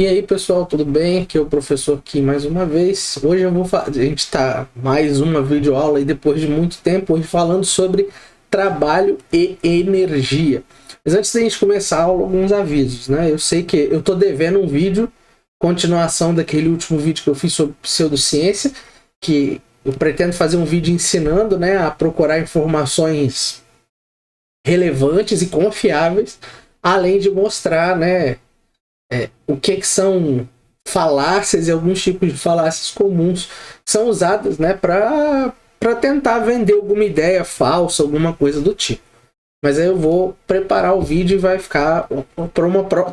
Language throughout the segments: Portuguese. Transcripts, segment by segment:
E aí, pessoal, tudo bem? Aqui é o professor Kim mais uma vez. Hoje eu vou a gente está mais uma videoaula aí depois de muito tempo, hoje falando sobre trabalho e energia. Mas antes da gente começar a aula, alguns avisos, né? Eu sei que eu tô devendo um vídeo, continuação daquele último vídeo que eu fiz sobre pseudociência, que eu pretendo fazer um vídeo ensinando, né, a procurar informações relevantes e confiáveis, além de mostrar, né, o que são falácias e alguns tipos de falácias comuns que são usadas, né, para tentar vender alguma ideia falsa, alguma coisa do tipo. Mas aí eu vou preparar o vídeo e vai ficar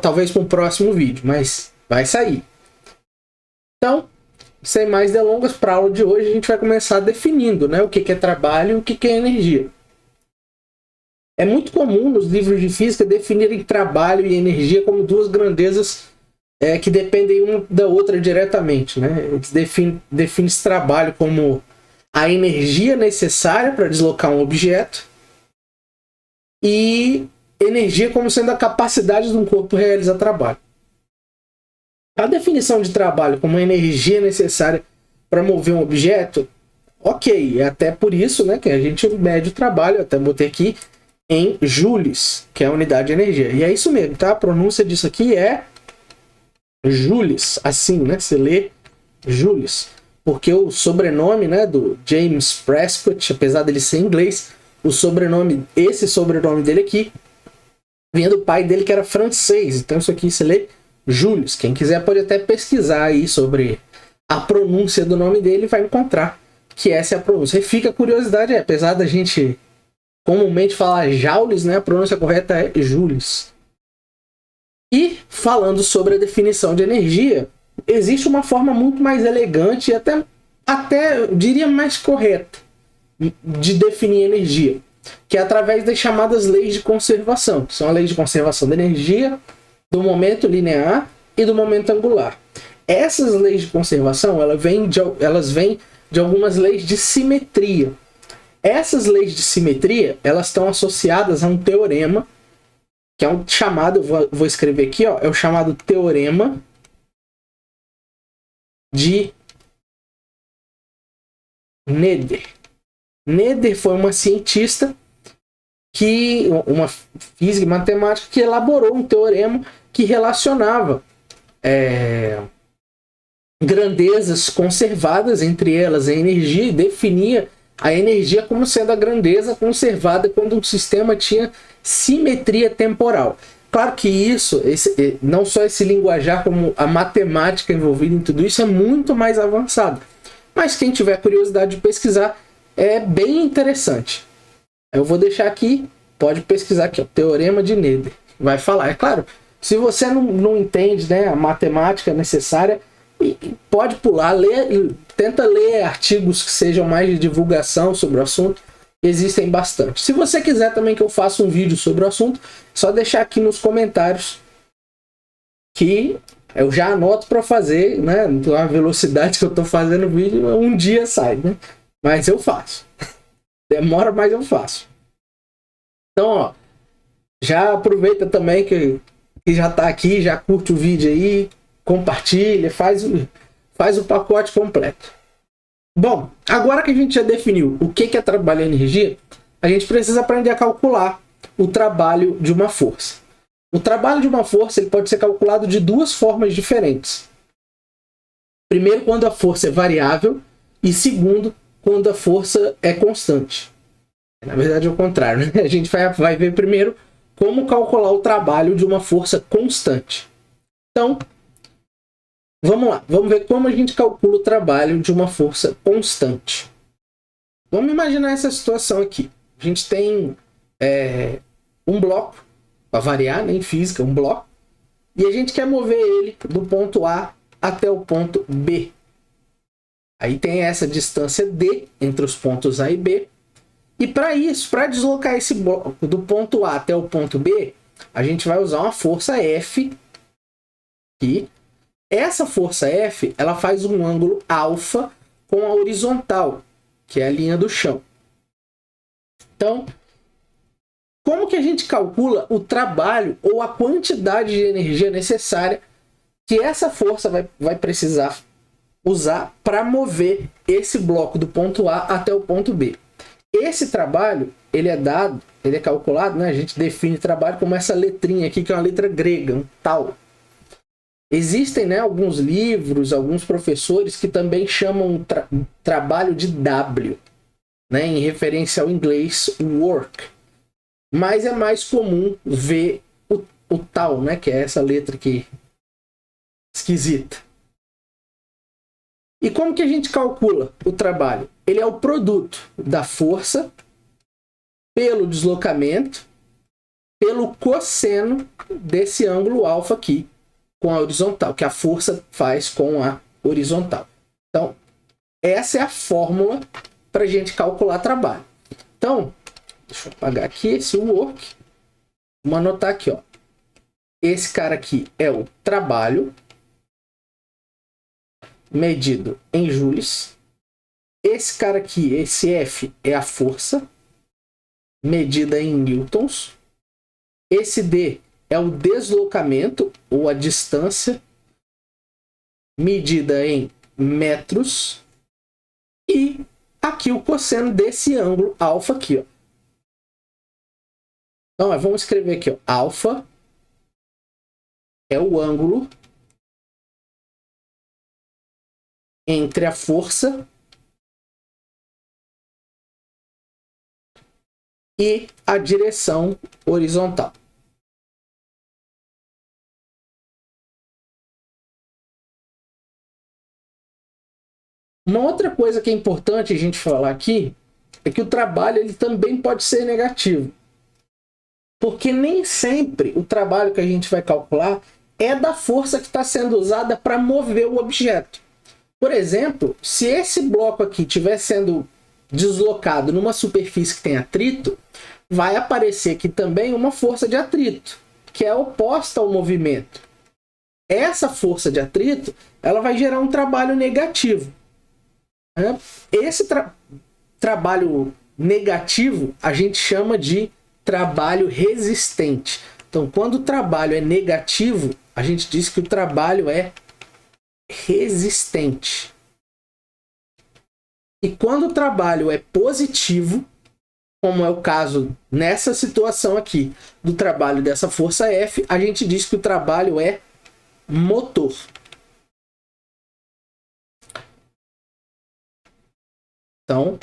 talvez para um próximo vídeo, mas vai sair. Então, sem mais delongas, para a aula de hoje a gente vai começar definindo, né, o que é trabalho e o que é energia. É muito comum nos livros de física definirem trabalho e energia como duas grandezas que dependem uma da outra diretamente, né? Eles definem esse trabalho como a energia necessária para deslocar um objeto e energia como sendo a capacidade de um corpo realizar trabalho. A definição de trabalho como a energia necessária para mover um objeto, ok, é até por isso, né, que a gente mede o trabalho, até botei aqui, em joules, que é a unidade de energia. E é isso mesmo, tá? A pronúncia disso aqui é joules, assim, né? Você lê joules. Porque o sobrenome, né, do James Prescott, apesar dele ser inglês, esse sobrenome dele aqui, vinha do pai dele que era francês. Então isso aqui você lê Jules. Quem quiser pode até pesquisar aí sobre a pronúncia do nome dele e vai encontrar que essa é a pronúncia. E fica a curiosidade, apesar da gente comumente falar joules, né, a pronúncia correta é joules. E falando sobre a definição de energia, existe uma forma muito mais elegante e até eu diria mais correta de definir energia, que é através das chamadas leis de conservação, que são a lei de conservação da energia, do momento linear e do momento angular. Essas leis de conservação elas vêm de algumas leis de simetria. Essas leis de simetria elas estão associadas a um teorema, que é um chamado, vou escrever aqui, ó, é o chamado teorema de Noether. Noether foi uma cientista, uma física e matemática, que elaborou um teorema que relacionava grandezas conservadas, entre elas a energia, e definia a energia como sendo a grandeza conservada quando um sistema tinha simetria temporal. Claro que isso, não só esse linguajar, como a matemática envolvida em tudo isso é muito mais avançado. Mas quem tiver curiosidade de pesquisar, é bem interessante. Eu vou deixar aqui, pode pesquisar aqui, ó, Teorema de Noether. Vai falar, é claro, se você não entende, né, a matemática necessária, pode pular, tenta ler artigos que sejam mais de divulgação sobre o assunto. Existem bastante. Se você quiser também que eu faça um vídeo sobre o assunto, só deixar aqui nos comentários que eu já anoto para fazer, né? A velocidade que eu estou fazendo o vídeo, um dia sai, né? Mas eu faço. Demora, mas eu faço. Então, ó, já aproveita também que já está aqui, já curte o vídeo aí, compartilha, faz o pacote completo. Bom, agora que a gente já definiu o que é trabalho e energia, a gente precisa aprender a calcular o trabalho de uma força. O trabalho de uma força ele pode ser calculado de duas formas diferentes. Primeiro, quando a força é variável, e segundo, quando a força é constante. Na verdade é o contrário, né? A gente vai ver primeiro como calcular o trabalho de uma força constante. Então, vamos lá, vamos ver como a gente calcula o trabalho de uma força constante. Vamos imaginar essa situação aqui. A gente tem um bloco, para variar, né, em física, um bloco, e a gente quer mover ele do ponto A até o ponto B. Aí tem essa distância D entre os pontos A e B. E para isso, para deslocar esse bloco do ponto A até o ponto B, a gente vai usar uma força F aqui. Essa força F, ela faz um ângulo alfa com a horizontal, que é a linha do chão. Então, como que a gente calcula o trabalho ou a quantidade de energia necessária que essa força vai precisar usar para mover esse bloco do ponto A até o ponto B. Esse trabalho, ele é calculado, né? A gente define trabalho como essa letrinha aqui, que é uma letra grega, um tal. Existem, né, alguns livros, alguns professores que também chamam trabalho de W, né, em referência ao inglês work. Mas é mais comum ver o tal, né, que é essa letra aqui esquisita. E como que a gente calcula o trabalho? Ele é o produto da força pelo deslocamento pelo cosseno desse ângulo alfa aqui com a horizontal, que a força faz com a horizontal. Então, essa é a fórmula para a gente calcular trabalho. Então, deixa eu apagar aqui esse work. Vamos anotar aqui, ó. Esse cara aqui é o trabalho medido em joules. Esse cara aqui, esse F, é a força medida em newtons. Esse D é o deslocamento ou a distância medida em metros. E aqui o cosseno desse ângulo alfa aqui, ó. Então, vamos escrever aqui, ó. Alfa é o ângulo entre a força e a direção horizontal. Uma outra coisa que é importante a gente falar aqui é que o trabalho ele também pode ser negativo. Porque nem sempre o trabalho que a gente vai calcular é da força que está sendo usada para mover o objeto. Por exemplo, se esse bloco aqui estiver sendo deslocado numa superfície que tem atrito, vai aparecer aqui também uma força de atrito, que é oposta ao movimento. Essa força de atrito ela vai gerar um trabalho negativo. Esse trabalho negativo a gente chama de trabalho resistente. Então, quando o trabalho é negativo, a gente diz que o trabalho é resistente. E quando o trabalho é positivo, como é o caso nessa situação aqui do trabalho dessa força F, a gente diz que o trabalho é motor. Então,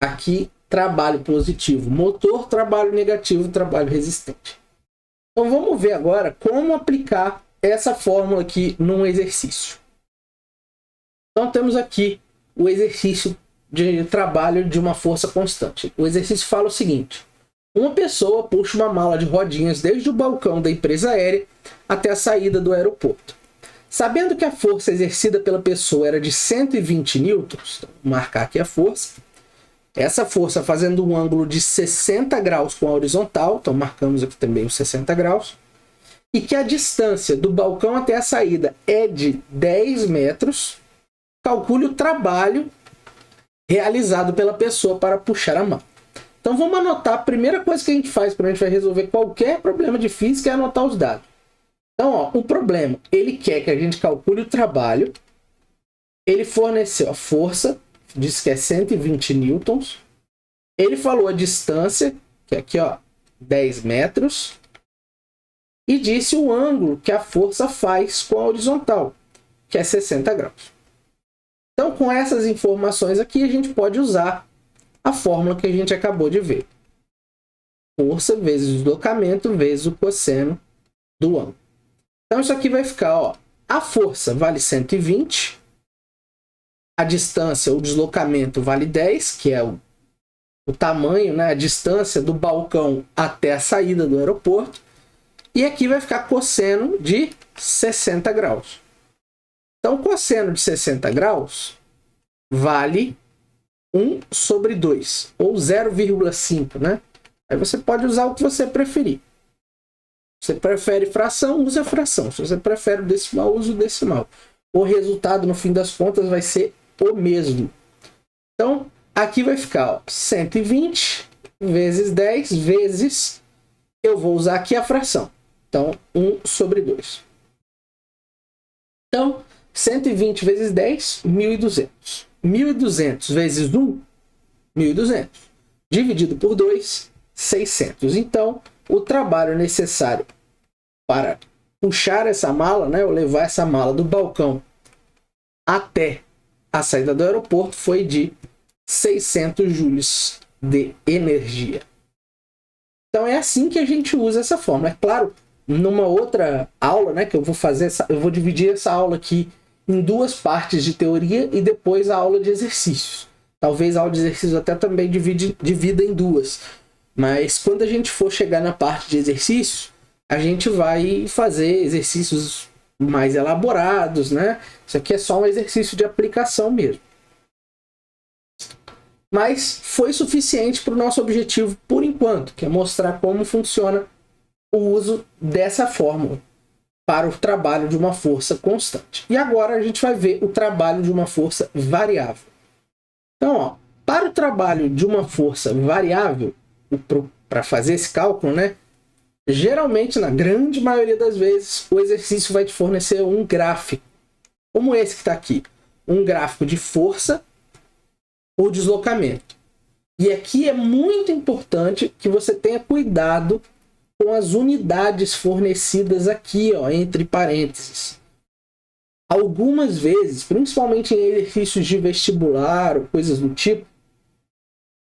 aqui trabalho positivo, motor, trabalho negativo, trabalho resistente. Então vamos ver agora como aplicar essa fórmula aqui num exercício. Então temos aqui o exercício de trabalho de uma força constante. O exercício fala o seguinte: uma pessoa puxa uma mala de rodinhas desde o balcão da empresa aérea até a saída do aeroporto. Sabendo que a força exercida pela pessoa era de 120 newtons, então, vou marcar aqui a força. Essa força fazendo um ângulo de 60 graus com a horizontal, então marcamos aqui também os 60 graus. E que a distância do balcão até a saída é de 10 metros, calcule o trabalho realizado pela pessoa para puxar a mão. Então vamos anotar, a primeira coisa que a gente faz quando a gente vai resolver qualquer problema de física é anotar os dados. Então, ó, o problema, ele quer que a gente calcule o trabalho, ele forneceu a força, diz que é 120 newtons, ele falou a distância, que é aqui, ó, 10 metros, e disse o ângulo que a força faz com a horizontal, que é 60 graus. Então, com essas informações aqui, a gente pode usar a fórmula que a gente acabou de ver. Força vezes o deslocamento vezes o cosseno do ângulo. Então, isso aqui vai ficar, ó, a força vale 120, a distância, o deslocamento vale 10, que é o tamanho, né, a distância do balcão até a saída do aeroporto, e aqui vai ficar cosseno de 60 graus. Então, o cosseno de 60 graus vale 1 sobre 2, ou 0,5, né? Aí você pode usar o que você preferir. Você prefere fração, usa fração. Se você prefere o decimal, usa o decimal. O resultado, no fim das contas, vai ser o mesmo. Então, aqui vai ficar, ó, 120 vezes 10 vezes... Eu vou usar aqui a fração. Então, 1 sobre 2. Então, 120 vezes 10, 1.200. 1.200 vezes 1, 1.200. Dividido por 2, 600. Então, o trabalho necessário para puxar essa mala, né, ou levar essa mala do balcão até a saída do aeroporto foi de 600 joules de energia. Então é assim que a gente usa essa fórmula. É claro, numa outra aula, né, que eu vou fazer, eu vou dividir essa aula aqui em duas partes de teoria e depois a aula de exercícios. Talvez a aula de exercícios até também divida em duas. Mas quando a gente for chegar na parte de exercícios, a gente vai fazer exercícios mais elaborados, né? Isso aqui é só um exercício de aplicação mesmo. Mas foi suficiente para o nosso objetivo por enquanto, que é mostrar como funciona o uso dessa fórmula para o trabalho de uma força constante. E agora a gente vai ver o trabalho de uma força variável. Então, ó, para o trabalho de uma força variável, para fazer esse cálculo, né? Geralmente, na grande maioria das vezes, o exercício vai te fornecer um gráfico, como esse que está aqui. Um gráfico de força ou deslocamento. E aqui é muito importante que você tenha cuidado com as unidades fornecidas aqui, ó, entre parênteses. Algumas vezes, principalmente em exercícios de vestibular ou coisas do tipo,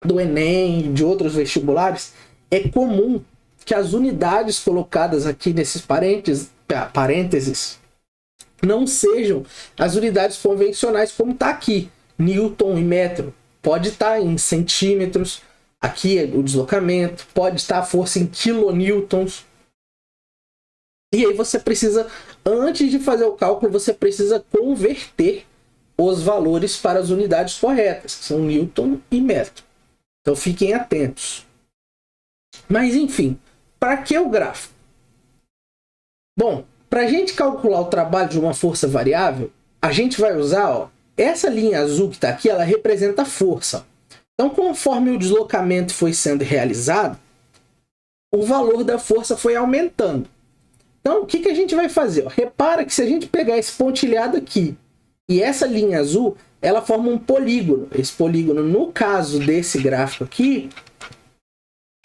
do Enem, de outros vestibulares, é comum que as unidades colocadas aqui nesses parênteses não sejam as unidades convencionais como está aqui, Newton e metro. Pode estar em centímetros, aqui é o deslocamento, pode estar a força em quilonewtons. E aí você precisa, antes de fazer o cálculo, você precisa converter os valores para as unidades corretas, que são Newton e metro. Então fiquem atentos. Mas enfim, para que o gráfico? Bom, para a gente calcular o trabalho de uma força variável, a gente vai usar, ó, essa linha azul que está aqui, ela representa a força. Então, conforme o deslocamento foi sendo realizado, o valor da força foi aumentando. Então, o que a gente vai fazer? Ó, repara que se a gente pegar esse pontilhado aqui e essa linha azul, ela forma um polígono. Esse polígono, no caso desse gráfico aqui,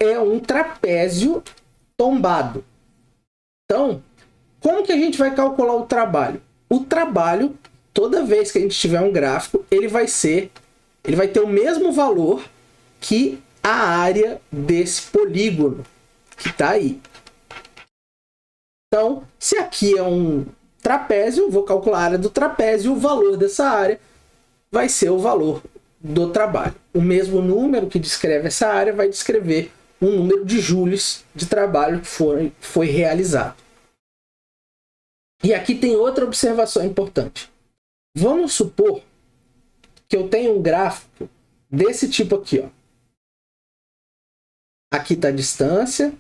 é um trapézio tombado. Então, como que a gente vai calcular o trabalho? O trabalho, toda vez que a gente tiver um gráfico, ele vai ter o mesmo valor que a área desse polígono que está aí. Então, se aqui é um trapézio, eu vou calcular a área do trapézio, o valor dessa área vai ser o valor do trabalho. O mesmo número que descreve essa área vai descrever um número de joules de trabalho que foi realizado. E aqui tem outra observação importante. Vamos supor que eu tenho um gráfico desse tipo aqui, ó. Aqui está a distância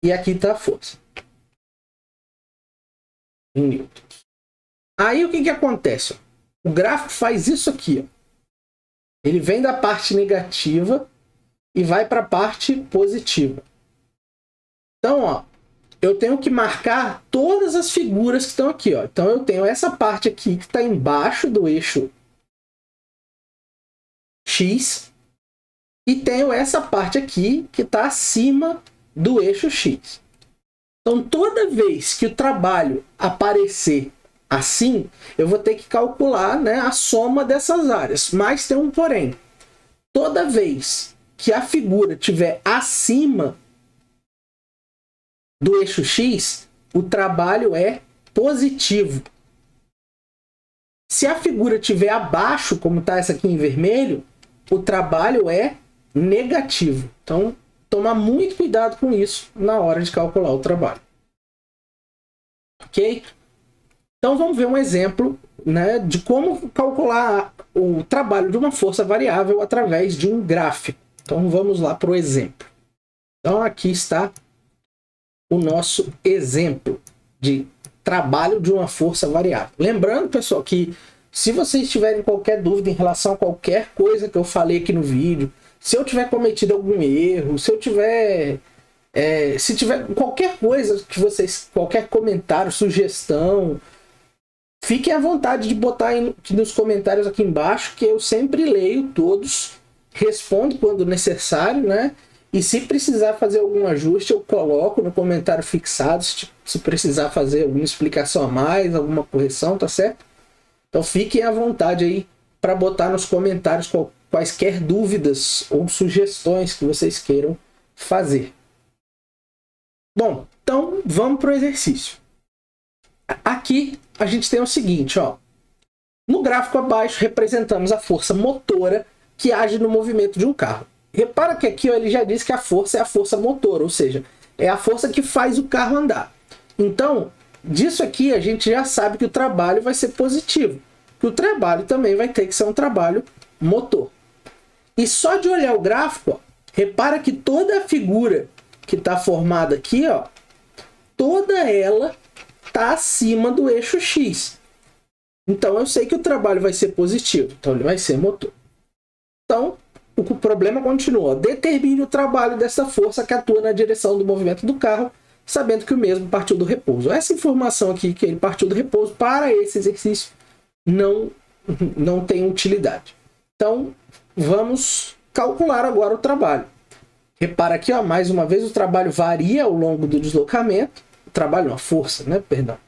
e aqui está a força. Em newtons. Aí o que acontece? O gráfico faz isso aqui, ó. Ele vem da parte negativa e vai para a parte positiva. Então, ó, eu tenho que marcar todas as figuras que estão aqui, ó. Então eu tenho essa parte aqui que está embaixo do eixo X e tenho essa parte aqui que está acima do eixo X. Então toda vez que o trabalho aparecer assim, eu vou ter que calcular, né, a soma dessas áreas. Mas tem um porém. Toda vez que a figura estiver acima do eixo X, o trabalho é positivo. Se a figura estiver abaixo, como está essa aqui em vermelho, o trabalho é negativo. Então, tomar muito cuidado com isso na hora de calcular o trabalho. Ok? Então, vamos ver um exemplo, né, de como calcular o trabalho de uma força variável através de um gráfico. Então, vamos lá para o exemplo. Então, aqui está o nosso exemplo de trabalho de uma força variável. Lembrando, pessoal, que se vocês tiverem qualquer dúvida em relação a qualquer coisa que eu falei aqui no vídeo, se eu tiver cometido algum erro, se tiver qualquer coisa que vocês, qualquer comentário, sugestão, Fiquem à vontade de botar aí nos comentários aqui embaixo, que eu sempre leio todos, respondo quando necessário, né? E se precisar fazer algum ajuste, eu coloco no comentário fixado, se precisar fazer alguma explicação a mais, alguma correção, tá certo? Então fiquem à vontade aí para botar nos comentários quaisquer dúvidas ou sugestões que vocês queiram fazer. Bom, então vamos para o exercício. Aqui a gente tem o seguinte, ó. No gráfico abaixo representamos a força motora que age no movimento de um carro. Repara que aqui ó, ele já diz que a força é a força motora, ou seja, é a força que faz o carro andar. Então, disso aqui a gente já sabe que o trabalho vai ser positivo, que o trabalho também vai ter que ser um trabalho motor. E só de olhar o gráfico, ó, repara que toda a figura que está formada aqui, ó, toda ela está acima do eixo X. Então eu sei que o trabalho vai ser positivo, então ele vai ser motor. Então o problema continua. Determine o trabalho dessa força que atua na direção do movimento do carro, sabendo que o mesmo partiu do repouso. Essa informação aqui, que ele partiu do repouso, para esse exercício não tem utilidade. Então vamos calcular agora o trabalho. Repara aqui, ó, mais uma vez, o trabalho varia ao longo do deslocamento. O trabalho não, a força, né? Perdão.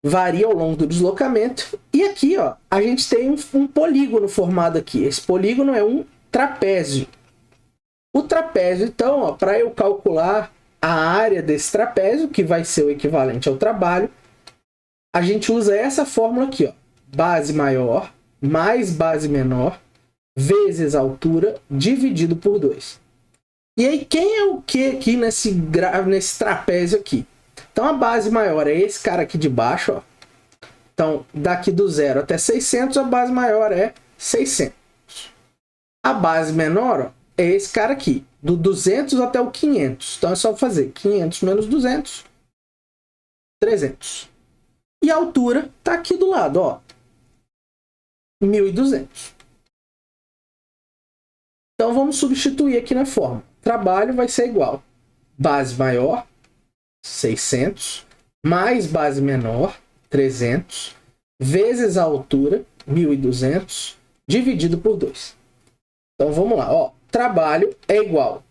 Varia ao longo do deslocamento. E aqui, ó, a gente tem um polígono formado aqui. Esse polígono é um trapézio. O trapézio, então, para eu calcular a área desse trapézio, que vai ser o equivalente ao trabalho, a gente usa essa fórmula aqui, ó. Base maior mais base menor vezes a altura dividido por 2. E aí, quem é o que aqui nesse trapézio aqui? Então, a base maior é esse cara aqui de baixo, ó. Então, daqui do 0 até 600, a base maior é 600. A base menor, ó, é esse cara aqui, do 200 até o 500. Então, é só fazer 500 menos 200, 300. E a altura tá aqui do lado, ó, 1.200. Então, vamos substituir aqui na forma. Trabalho vai ser igual base maior, 600, mais base menor, 300, vezes a altura, 1.200, dividido por 2. Então, vamos lá. Ó, trabalho é igual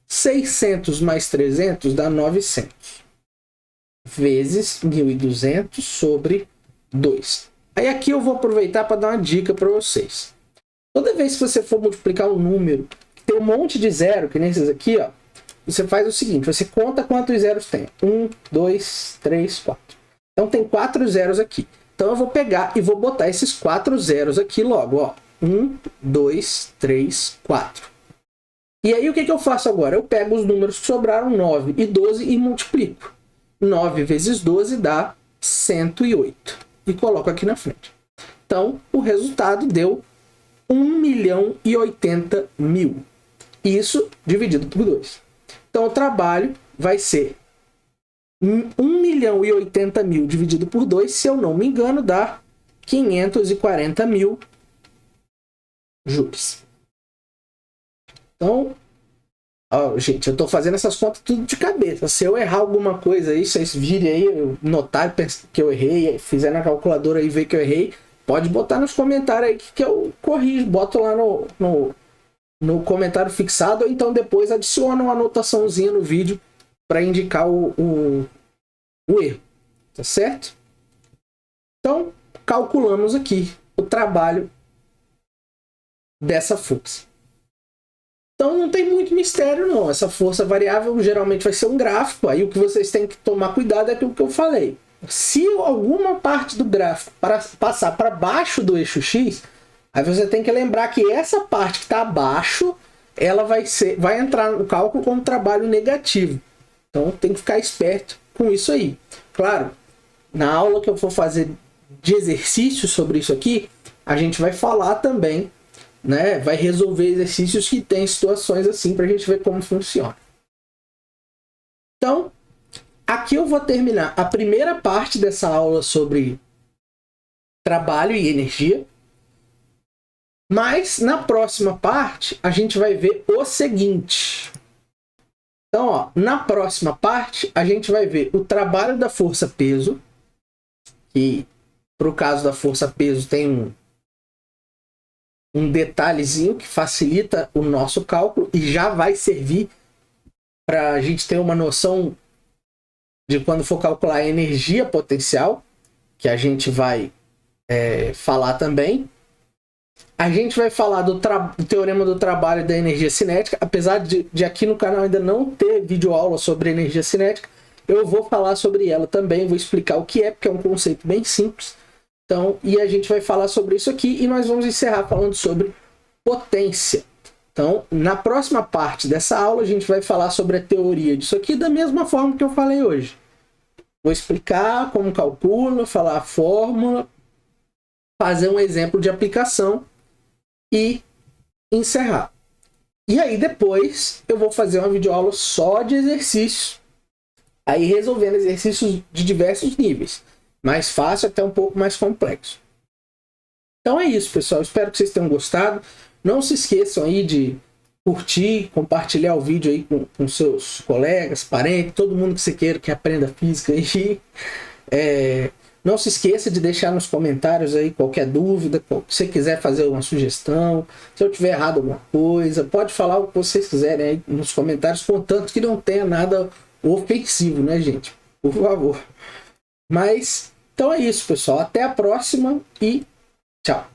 600 mais 300 dá 900, vezes 1.200 sobre 2. Aí aqui eu vou aproveitar para dar uma dica para vocês. Toda vez que você for multiplicar um número, tem um monte de zero, que nem esses aqui, ó, você faz o seguinte, você conta quantos zeros tem. 1, 2, 3, 4. Então tem 4 zeros aqui. Então eu vou pegar e vou botar esses 4 zeros aqui logo, ó. 1, 2, 3, 4. E aí o que eu faço agora? Eu pego os números que sobraram, 9 e 12, e multiplico. 9 vezes 12 dá 108. E coloco aqui na frente. Então o resultado deu 1.080.000. Isso dividido por 2. Então o trabalho vai ser 1.080.000 dividido por 2, se eu não me engano, dá 540.000 joules. Então, ó, gente, eu estou fazendo essas contas tudo de cabeça. Se eu errar alguma coisa aí, vocês virem aí, notarem que eu errei, fizer na calculadora e ver que eu errei, pode botar nos comentários aí que eu corrijo, boto lá no comentário fixado, ou então depois adiciona uma anotaçãozinha no vídeo para indicar o erro, tá certo? Então, calculamos aqui o trabalho dessa força. Então, não tem muito mistério, não. Essa força variável geralmente vai ser um gráfico, aí o que vocês têm que tomar cuidado é aquilo que eu falei. Se alguma parte do gráfico passar para baixo do eixo X, aí você tem que lembrar que essa parte que está abaixo, ela vai entrar no cálculo como trabalho negativo. Então tem que ficar esperto com isso aí. Claro, na aula que eu for fazer de exercício sobre isso aqui, a gente vai falar também, né? Vai resolver exercícios que tem situações assim para a gente ver como funciona. Então, aqui eu vou terminar a primeira parte dessa aula sobre trabalho e energia. Mas na próxima parte a gente vai ver o seguinte. Então, ó, na próxima parte a gente vai ver o trabalho da força-peso, que para o caso da força-peso, tem um detalhezinho que facilita o nosso cálculo e já vai servir para a gente ter uma noção de quando for calcular a energia potencial, que a gente vai falar também. A gente vai falar do teorema do trabalho e da energia cinética. Apesar de aqui no canal ainda não ter videoaula sobre energia cinética, eu vou falar sobre ela também, vou explicar o que é, porque é um conceito bem simples. Então, e a gente vai falar sobre isso aqui e nós vamos encerrar falando sobre potência. Então, na próxima parte dessa aula, a gente vai falar sobre a teoria disso aqui da mesma forma que eu falei hoje. Vou explicar como calcula, falar a fórmula, fazer um exemplo de aplicação e encerrar. E aí depois eu vou fazer uma videoaula só de exercícios. Aí resolvendo exercícios de diversos níveis. Mais fácil até um pouco mais complexo. Então é isso, pessoal. Espero que vocês tenham gostado. Não se esqueçam aí de curtir, compartilhar o vídeo aí com seus colegas, parentes, todo mundo que você queira que aprenda física aí. Não se esqueça de deixar nos comentários aí qualquer dúvida, se você quiser fazer uma sugestão, se eu tiver errado alguma coisa, pode falar o que vocês quiserem aí nos comentários, contanto que não tenha nada ofensivo, né, gente? Por favor. Mas, então é isso, pessoal. Até a próxima e tchau.